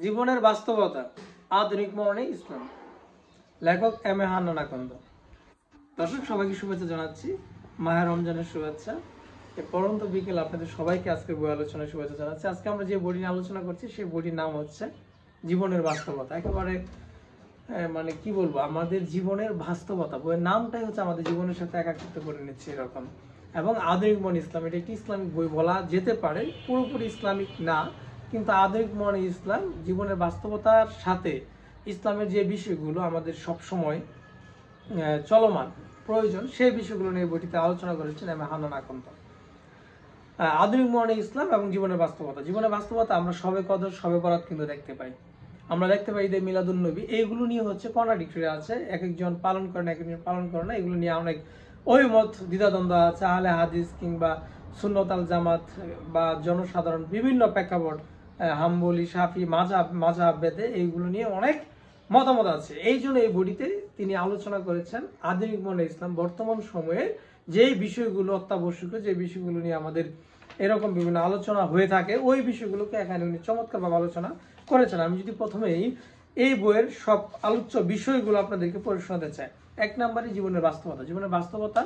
জীবনের বাস্তবতা, আধুনিক মরণে ইসলাম। লেখক এম এ হান্নান আকন্দ। দর্শক সবাইকে শুভেচ্ছা জানাচ্ছি, মাহে রমজানের শুভেচ্ছা। এই পরন্ত বিকেল আপনাদের সবাইকে আজকে বই আলোচনায় শুভেচ্ছা জানাচ্ছি। আজকে আমরা যে বইটি নিয়ে আলোচনা করছি সেই বইটির নাম হচ্ছে জীবনের বাস্তবতা। একেবারে মানে কি বলবো, আমাদের জীবনের বাস্তবতা। বইয়ের নামটাই হচ্ছে আমাদের জীবনের সাথে একাকিত্ব করে নিচ্ছে এরকম। এবং আধুনিক মরণে ইসলাম, এটা একটি ইসলামিক বই বলা যেতে পারে, পুরোপুরি ইসলামিক না, কিন্তু আধুনিক মরণে ইসলাম জীবনের বাস্তবতার সাথে ইসলামের যে বিষয়গুলো আমাদের সব সময় চলমান প্রয়োজন, সেই বিষয়গুলো নিয়ে বইটিতে আলোচনা করেছেন এম এ হান্নান আকন্দ। আধুনিক মরণে ইসলাম এবং জীবনের বাস্তবতা। জীবনের বাস্তবতা আমরা সবে কদর, সবে বরাত কিন্তু দেখতে পাই। আমরা দেখতে পাই ঈদে মিলাদুন নবী, এইগুলো নিয়ে হচ্ছে কন্ট্রাডিক্টরি আছে, এক একজন পালন করে না, এক একজন পালন করে না। এগুলো নিয়ে অনেক মত দ্বিধাদ্বন্দ্ব আছে। আহলে হাদিস কিংবা সুন্নত আল জামাত বা জনসাধারণ বিভিন্ন প্রেক্ষাপট, হাম্বলি, শাফি, মাযহাব বেদে এইগুলো নিয়ে অনেক মতামত আছে। এই জন্য এই বইটিতে তিনি আলোচনা করেছেন আধুনিক মরণে ইসলাম বর্তমান সময়ে যেই বিষয়গুলো অত্যাবশ্যকীয়, যে বিষয়গুলো নিয়ে আমাদের এরকম বিভিন্ন আলোচনা হয়ে থাকে, ওই বিষয়গুলোকে এখানে উনি চমৎকারভাবে আলোচনা করেছেন। আমি যদি প্রথমেই এই বইয়ের সব আলোচ্য বিষয়গুলো আপনাদেরকে পড়ে শোনাতে চাই। এক নম্বরে জীবনের বাস্তবতা। জীবনের বাস্তবতা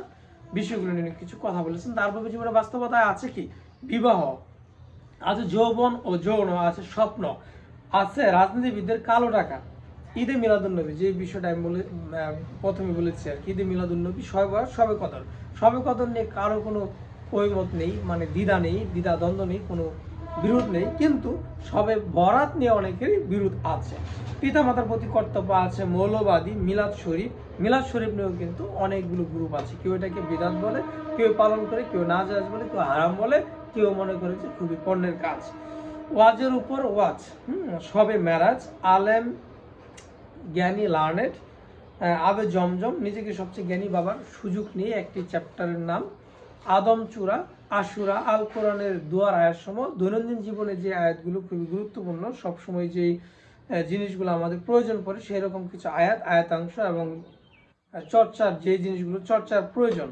বিষয়গুলো নিয়ে কিছু কথা বলেছেন। তারপরে জীবনের বাস্তবতায় আছে কি? বিবাহ আছে, যৌবন ও যৌন, আছে স্বপ্ন, আছে রাজনীতিবিদদের কালো টাকা, ঈদে মিলাদুন্নবী, যে বিষয়টা আমি প্রথমে বলেছি আর কি, ঈদে মিলাদুন্নবী, সবে কদর। সবে কদর নিয়ে কারো কোনো ঐমত নেই, মানে দ্বিধা নেই, দ্বিধা দ্বন্দ্ব নেই, কোনো বিরোধ নেই, কিন্তু সবে বরাত নিয়ে অনেকেরই বিরোধ আছে। পিতামাতার প্রতি কর্তব্য আছে, মৌলবাদী, মিলাদ শরীফ নিয়েও কিন্তু অনেকগুলো গ্রুপ আছে। কেউ এটাকে বিদাত বলে, কেউ পালন করে, কেউ নাজায়েজ বলে, কেউ হারাম বলে, কেউ মনে করে যে খুবই পণ্যের কাজ। ওয়াজের উপর ওয়াজ, সবে মেরাজ, আলেম জ্ঞানী লার্নেড, আবে জমজম, নিজেকে সবচেয়ে জ্ঞানী বাবার সুযোগ নিয়ে একটি চ্যাপ্টারের নাম, আদম চূড়া, আশুরা, আল কোরআনের দুয়ার আয়াতসমূহ, দৈনন্দিন জীবনে যে আয়াতগুলো খুবই গুরুত্বপূর্ণ, সবসময় যেই জিনিসগুলো আমাদের প্রয়োজন পড়ে সেই রকম কিছু আয়াতাংশ এবং চর্চার যে জিনিসগুলো চর্চার প্রয়োজন,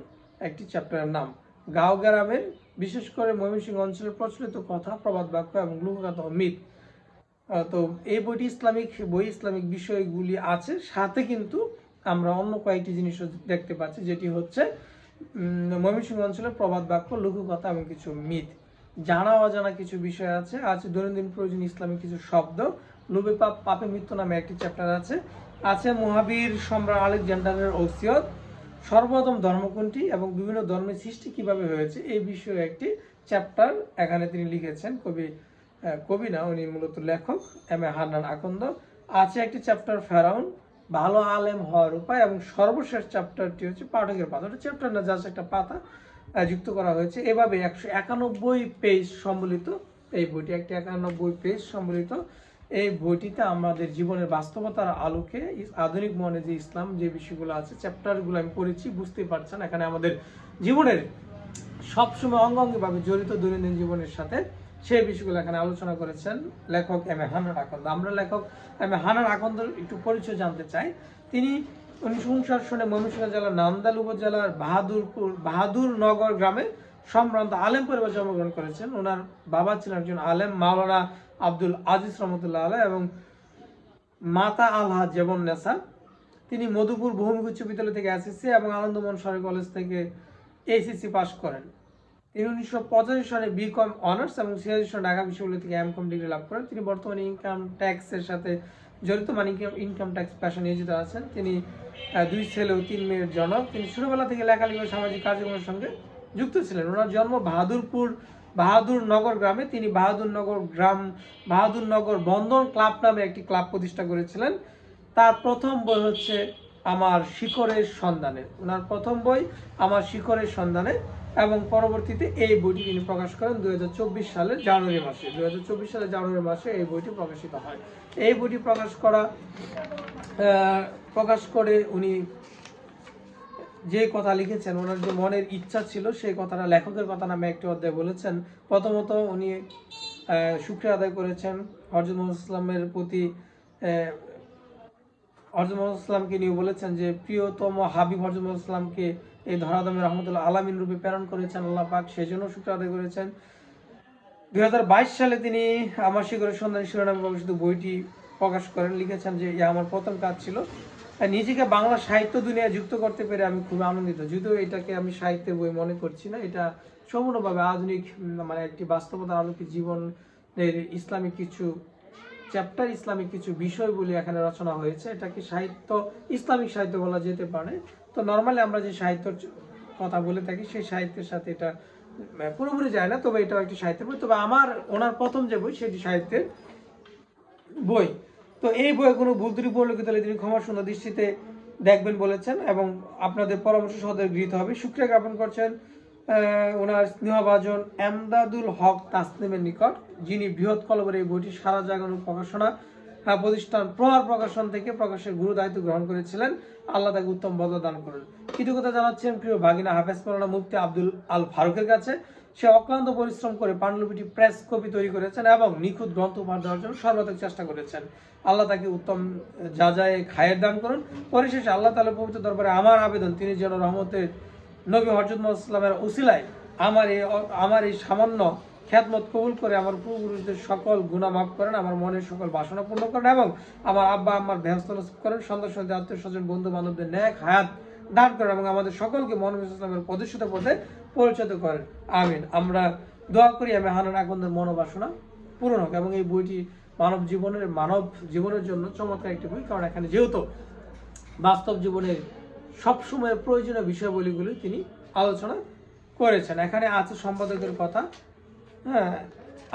একটি চ্যাপ্টারের নাম, গাঁও গ্রামের বিশেষ করে ময়মনসিংহ অঞ্চলের প্রচলিত কথা, প্রবাদ বাক্য এবং লোকগাথা ও মিথ। তো এই বইটি ইসলামিক বিষয়গুলি আছে, সাথে কিন্তু আমরা অন্য কয়েকটি জিনিসও দেখতে পাচ্ছি, যেটি হচ্ছে ময়মনসিংহ অঞ্চলের প্রবাদ বাক্য, লোককথা এবং কিছু মিথ। জানা অজানা কিছু বিষয় আছে। দৈনন্দিন প্রয়োজন ইসলামিক কিছু শব্দ, লোভে পাপে মৃত্যু নামে একটি চ্যাপ্টার আছে মুহাবির সম্রাট আলেকজান্ডারের ওসিয়ত, সর্বপ্রথম ধর্ম কোনটি এবং বিভিন্ন ধর্মের সৃষ্টি কিভাবে হয়েছে, এই বিষয়ে একটি চ্যাপ্টার এখানে তিনি লিখেছেন। কবি না, উনি মূলত লেখক এম এ হান্নান আকন্দ। আছে একটি চ্যাপ্টার ফেরাউন, ভালো আলেম হওয়ার উপায়, এবং সর্বশেষ চ্যাপ্টারটি হচ্ছে পাঠকের পাতা। ওটা চ্যাপ্টার না, জাস্ট একটা পাতা যুক্ত করা হয়েছে। এভাবে 191 পেজ সম্বলিত এই বইটি, 191 পেজ সম্বলিত এই বইটিতে আমাদের জীবনের বাস্তবতার আলোকে আধুনিক মনে যে ইসলাম, যে বিষয়গুলো আছে, চ্যাপ্টারগুলো আমি পড়েছি, বুঝতে পারছেন এখানে আমাদের জীবনের সবসময় অঙ্গাঙ্গিভাবে জড়িত দৈনন্দিন জীবনের সাথে সেই বিষয়গুলো এখানে আলোচনা করেছেন লেখক এম এ হান্নান আকন্দ। আমরা লেখক এম এ হান্নান আকন্দর একটু পরিচয় জানতে চাই। তিনি 1959 সনে ময়মনসিংহ জেলার নামদাল উপজেলার বাহাদুরনগর গ্রামে সম্ভ্রান্ত আলেম পরিবার জন্মগ্রহণ করেছেন। ওনার বাবা ছিলেন একজন আলেম, মাওলানা আব্দুল আজিজ রহমতুল্লাহ আলাইহ, এবং মাতা আলহা জেবন নেসা। তিনি মধুপুর বহুমুখী উচ্চ বিদ্যালয় থেকে এসএসসি এবং আনন্দমোহন সরকারি কলেজ থেকে এইচএসসি পাশ করেন। তিনি 1985 সালে বিকম অনার্স এবং 1986 সালে ঢাকা বিশ্ববিদ্যালয় থেকে এমকম ডিগ্রি লাভ করেন। তিনি বর্তমানে ইনকাম ট্যাক্সের সাথে জড়িত, মানে ইনকাম ট্যাক্স পেশায় নিয়োজিত আছেন। তিনি 2 ছেলে ও 3 মেয়ের জনক। তিনি ছোটবেলা থেকে লেখালেখি ও সামাজিক কার্যক্রমের সঙ্গে যুক্ত ছিলেন। ওনার জন্ম বাহাদুরনগর গ্রামে। তিনি বাহাদুরনগর বন্ধন ক্লাব নামে একটি ক্লাব প্রতিষ্ঠা করেছিলেন। তার প্রথম বই হচ্ছে আমার শিকড়ের সন্ধানে। ওনার প্রথম বই আমার শিকড়ের সন্ধানে, এবং পরবর্তীতে এই বইটি তিনি প্রকাশ করেন 2024 সালের জানুয়ারি মাসে এই বইটি প্রকাশিত হয়। এই বইটি প্রকাশ করে উনি যে কথা লিখেছেন, ওনার যে মনের ইচ্ছা ছিল, সেই কথাটা লেখকের কথা নামে একটি অধ্যায় বলেছেন। প্রথমত উনি শুকরিয়া আদায় করেছেন হযরত মুহাম্মদ ইসলামের প্রতি। হযরত মুহাম্মদ ইসলামকে নিয়ে বলেছেন যে প্রিয়তম হাবিব হযরত মুহাম্মদ ইসলামকে এই ধরাধামে রহমতুল্লাহ আলামিন রূপে প্রেরণ করেছেন আল্লাহ পাক, সেই জন্য শুকরিয়া আদায় করেছেন। 2022 সালে তিনি আমার শিখরের সন্ধান শিরোনামে প্রকাশিত বইটি প্রকাশ করেন। লিখেছেন যে আমার প্রথম কাজ ছিল নিজেকে বাংলা সাহিত্য দুনিয়ায় যুক্ত করতে পেরে আমি খুব আনন্দিত। যদিও এটাকে আমি সাহিত্যের বই মনে করছি না, এটা সম্পূর্ণভাবে আধুনিক মানে একটি বাস্তবতার আলোকিত জীবনের ইসলামিক কিছু চ্যাপ্টার, ইসলামিক কিছু বিষয় বলে এখানে রচনা হয়েছে। এটাকে সাহিত্য, ইসলামিক সাহিত্য বলা যেতে পারে। তো নর্মালি আমরা যে সাহিত্যের কথা বলে থাকি সেই সাহিত্যের সাথে এটা পুরোপুরি যায় না, তবে এটাও একটি সাহিত্যের বই। তবে ওনার প্রথম যে বই সেটি সাহিত্যের বই। তো এই বইয়ে কোনো ভুল ত্রুটি পরিলক্ষিত হলে তিনি ক্ষমা সুন্দর দৃষ্টিতে দেখবেন বলেছেন এবং আপনাদের পরামর্শ সদয় গৃহীত হবে। শুকরিয়া জ্ঞাপন করছেন ওনার স্নেহভাজন এমদাদুল হক তাসনিমের নিকট, যিনি বৃহৎ কলমের এই বইটি সারা জাগানো প্রকাশনা প্রতিষ্ঠান প্রহার প্রকাশন থেকে প্রকাশের গুরু দায়িত্ব গ্রহণ করেছিলেন। আল্লাহ তাকে উত্তম বদলা দান করুন। কৃতজ্ঞতা জানাচ্ছেন প্রিয় ভাগিনা হাফেজ মাওলানা মুফতি আব্দুল আল ফারুকের কাছে। সে অক্লান্ত পরিশ্রম করে পাণ্ডুলিপিটি প্রেস কপি তৈরি করেছেন এবং নিখুঁত গ্রন্থ উপহার দেওয়ার জন্য সর্বাধিক চেষ্টা করেছেন। আল্লাহ তাকে উত্তম যাজায়ে খায়ের দান করুন। পরিশেষে আল্লাহ তাআলার পবিত্র দরবারে আমার আবেদন, তিনি যেন রহমতের নবী হযরত মুহাম্মদ সাল্লাল্লাহু আলাইহি ওয়াসাল্লামের উসিলায় আমার এই সামান্য খ্যাতমত কবুল করে আমার পূর্বপুরুষদের সকল গুনাহ মাফ করেন, আমার মনের সকল বাসনা পূর্ণ করেন এবং আমার আব্বা আম্মার বেহেশত নসিব করেন, সন্তান সন্ততি আত্মীয় স্বজন বন্ধু বান্ধবদের নেক হায়াত দান করেন এবং আমাদের সকলকে মহানবী ইসলামের প্রতিষ্ঠিত পথে পরিচালিত করেন। আমিন। আমরা দোয়া করি আমি হানান আকন্দের মনোবাসনা পূরণ হোক এবং এই বইটি মানব জীবনের জন্য চমৎকার একটি বই, কারণ এখানে যেহেতু বাস্তব জীবনের সবসময়ের প্রয়োজনীয় বিষয়বলিগুলি তিনি আলোচনা করেছেন। এখানে আছে সম্পাদকের কথা, হ্যাঁ,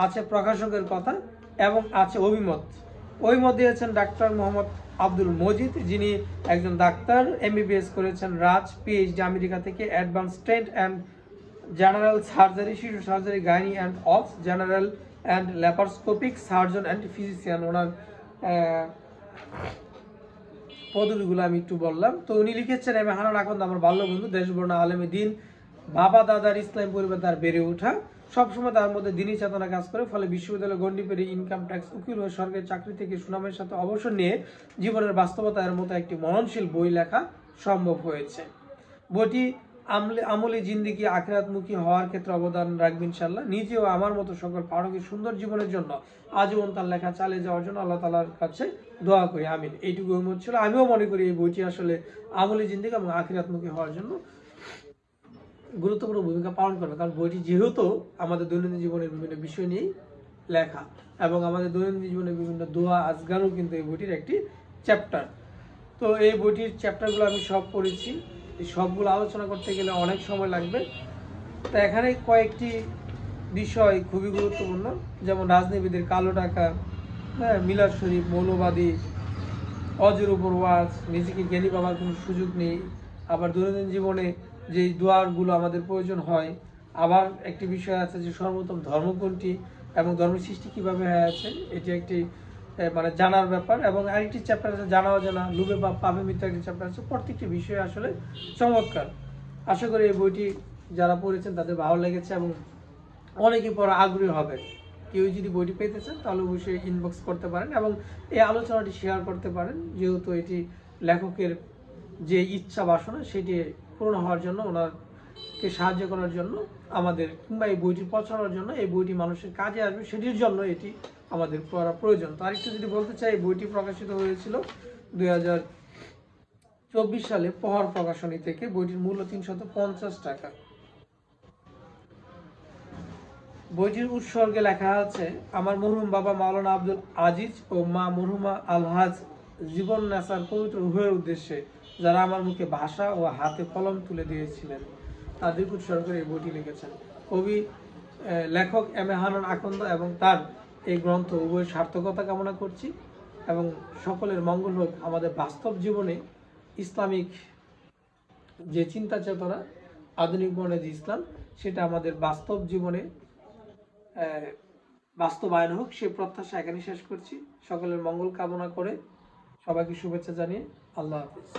আছে প্রকাশকের কথা এবং আছে অভিমত দিয়েছেন ডাক্তার মোহাম্মদ আব্দুল মজিদ, যিনি একজন ডাক্তার, MBBS করেছেন, রাজ PhD আমেরিকা থেকে, advance stent and general surgery, শিশু surgery, gynae and of general and laparoscopic surgeon and physician. ওনার পদবিগুলো আমি একটু বললাম। তো উনি লিখেছেন আমি হানান আকন্দ আমার বাল্য বন্ধু, দেশবর্ণ আলেমে দিন, বাবা দাদার ইসলাম পরিবার তার বেড়ে ওঠা, সবসময় তার মধ্যে দিনী চেতনা কাজ করে, ফলে বিশ্ববিদ্যালয় গণ্ডি পেরিয়ে ইনকাম ট্যাক্স উকিল হয়ে সরকারি চাকরি থেকে সুনামের সাথে অবসর নিয়ে জীবনের বাস্তবতার মতো একটি মননশীল বই লেখা সম্ভব হয়েছে। বইটি আমলি জিন্দিগি আখিরাতমুখী হওয়ার ক্ষেত্রে অবদান রাখবে ইনশাআল্লাহ। নিজেও আমার মতো সকল পাঠকের সুন্দর জীবনের জন্য আজীবন তার লেখা চালিয়ে যাওয়ার জন্য আল্লাহ তাআলার কাছে দোয়া করি, আমিন। এইটুকু অনুরোধ ছিল। আমিও মনে করি এই বইটি আসলে আমলি জিন্দিগি এবং আখিরাতমুখী হওয়ার জন্য গুরুত্বপূর্ণ ভূমিকা পালন করবে, কারণ বইটি যেহেতু আমাদের দৈনন্দিন জীবনের বিভিন্ন বিষয় নিয়েই লেখা এবং আমাদের দৈনন্দিন জীবনের বিভিন্ন দোয়া আজগারও কিন্তু এই বইটির একটি চ্যাপ্টার। তো এই বইটির চ্যাপ্টারগুলো আমি সব পড়েছি, এই সবগুলো আলোচনা করতে গেলে অনেক সময় লাগবে। তো এখানে কয়েকটি বিষয় খুবই গুরুত্বপূর্ণ, যেমন রাজনীতিবিদের কালো টাকা, হ্যাঁ, মিলাদ শরীফ, মৌলবাদী, অজের উপর ওয়াজ, নিজেকে জ্ঞানী পাওয়ার কোনো সুযোগ নেই, আবার দৈনন্দিন জীবনে যেই দোয়ারগুলো আমাদের প্রয়োজন হয়, আবার একটি বিষয় আছে যে সর্বোত্তম ধর্ম কোনটি এবং ধর্মের সৃষ্টি কীভাবে হয়েছে, এটি একটি মানে জানার ব্যাপার। এবং আরেকটি চ্যাপ্টার আছে জানা অজানা, লোভে বা পাপে মৃত্যু, একটি চ্যাপ্টার আছে। প্রত্যেকটি বিষয় আসলে চমৎকার। আশা করি এই বইটি যারা পড়েছেন তাদের ভালো লেগেছে এবং অনেকে পড়া আগ্রহী হবে। কেউ যদি বইটি পেতে চান তাহলে অবশ্যই ইনবক্স করতে পারেন এবং এই আলোচনাটি শেয়ার করতে পারেন, যেহেতু এটি লেখকের যে ইচ্ছা বাসনা সেটি পূরণ হওয়ার জন্য, ওনাকে সাহায্য করার জন্য আমাদের, কিংবা এই বইটি পৌঁছানোর জন্য, এই বইটি মানুষের কাজে আসবে সেটির জন্য এটি আমাদের পড়া প্রয়োজন। তো আরেকটু যদি বলতে চাই, এই বইটি প্রকাশিত হয়েছিল 2024 সালে প্রহার প্রকাশনী থেকে। বইটির মূল্য 350 টাকা। বইটির উৎসর্গে লেখা আছে আমার মরহুম বাবা মাওলানা আব্দুল আজিজ ও মা মরহুমা আলহাজ জীবন নেসার পবিত্র রূহের উদ্দেশ্যে, যারা আমার মুখে ভাষা ও হাতে কলম তুলে দিয়েছিলেন, তাদের উৎসর্গ করে এই বইটি লিখেছেন। লেখক হানান আকন্দ এবং তার এই গ্রন্থ উভয় সার্থকতা কামনা করছি এবং সকলের মঙ্গল হোক। আমাদের বাস্তব জীবনে ইসলামিক যে চিন্তা চেতনা, আধুনিক মনে যে ইসলাম, সেটা আমাদের বাস্তব জীবনে বাস্তবায়ন হোক, সে প্রত্যাশা এখানে শেষ করছি। সকলের মঙ্গল কামনা করে সবাইকে শুভেচ্ছা জানিয়ে আল্লাহ হাফিজ।